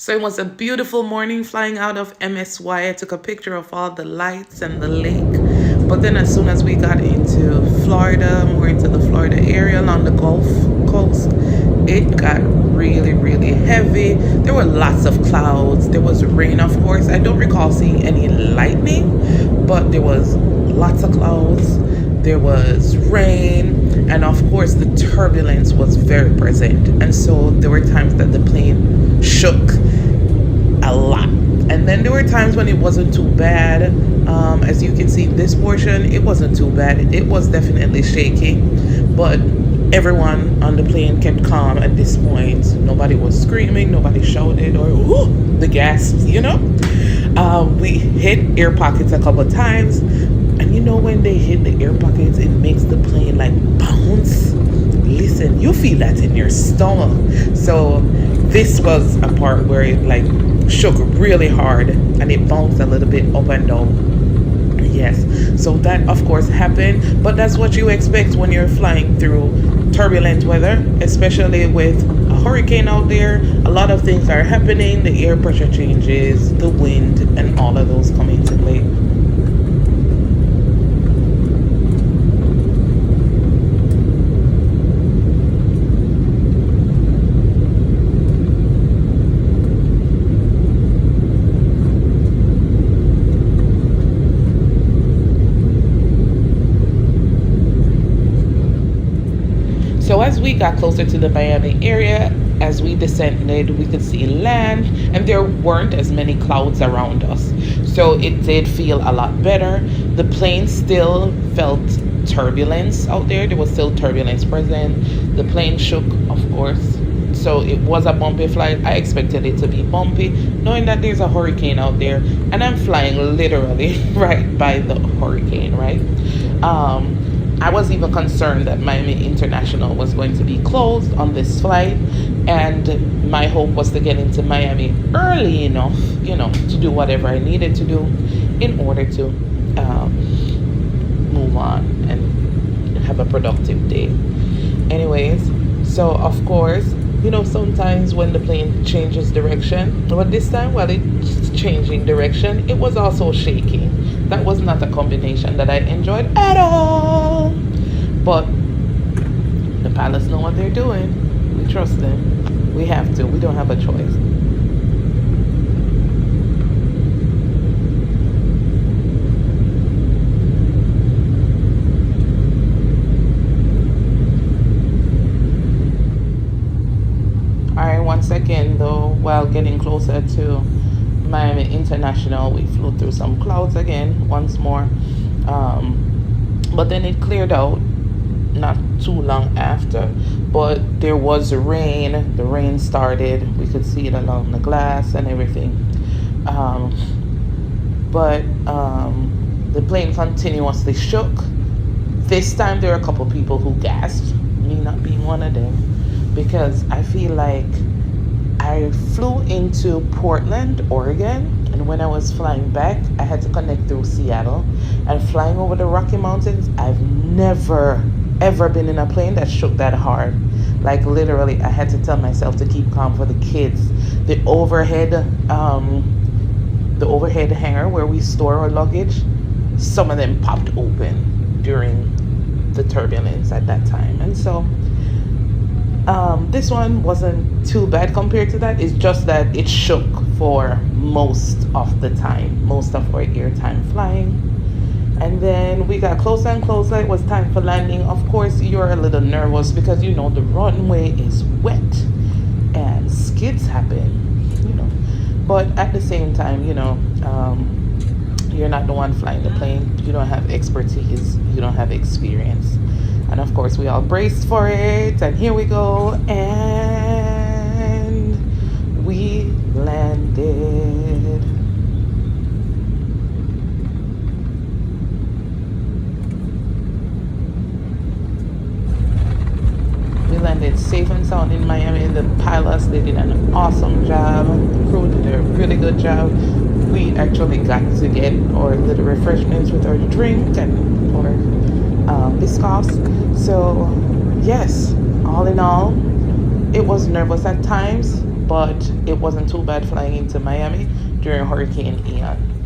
So it was a beautiful morning flying out of MSY. I took a picture of all the lights and the lake. But then as soon as we got into Florida, more into the Florida area along the Gulf Coast, it got really, really heavy. There were lots of clouds. There was rain, of course. I don't recall seeing any lightning, but there was lots of clouds. There was rain, and of course, the turbulence was very present. And so there were times that the plane shook a lot. And then there were times when it wasn't too bad. As you can see, this portion, it wasn't too bad. It was definitely shaky, but everyone on the plane kept calm at this point. Nobody was screaming, nobody shouted or "Ooh," the gasps, We hit air pockets a couple of times, and when they hit the air pockets, it makes the plane like bounce. Listen, you feel that in your stomach. So this was a part where it like shook really hard and it bounced a little bit up and down. Yes, so that of course happened, but that's what you expect when you're flying through turbulent weather, especially with a hurricane out there. A lot of things are happening, the air pressure changes, the wind, and all of those come into play. So as we got closer to the Miami area, as we descended, we could see land, and there weren't as many clouds around us. So it did feel a lot better. The plane still felt turbulence out there. There was still turbulence present. The plane shook, of course. So it was a bumpy flight. I expected it to be bumpy, knowing that there's a hurricane out there, and I'm flying literally right by the hurricane, right? I was even concerned that Miami International was going to be closed on this flight, and my hope was to get into Miami early enough, to do whatever I needed to do in order to move on and have a productive day. Anyways, so of course, sometimes when the plane changes direction, but this time while it's changing direction, it was also shaking. That was not a combination that I enjoyed at all. But the pilots know what they're doing. We trust them. We have to. We don't have a choice. Alright, once again though, while getting closer to Miami International, we flew through some clouds again once more, but then it cleared out not too long after. But there was rain. The rain started. We could see it along the glass and everything. But the plane continuously shook. This time there were a couple people who gasped, me not being one of them, because I feel like I flew into Portland, Oregon, and when I was flying back, I had to connect through Seattle. And flying over the Rocky Mountains, I've never, ever been in a plane that shook that hard. Like literally, I had to tell myself to keep calm for the kids. The overhead hangar where we store our luggage, some of them popped open during the turbulence at that time. And so this one wasn't too bad compared to that. It's just that it shook for most of the time, most of our airtime flying. And then we got closer and closer. It was time for landing. Of course, you're a little nervous because the runway is wet and skids happen, But at the same time, you're not the one flying the plane. You don't have expertise. You don't have experience. And of course, we all braced for it. And here we go. And we landed. We landed safe and sound in Miami. The pilots, they did an awesome job. The crew did a really good job. We actually got to get our little refreshments with our drink and our biscuits. So yes, all in all, it was nervous at times, but it wasn't too bad flying into Miami during Hurricane Ian.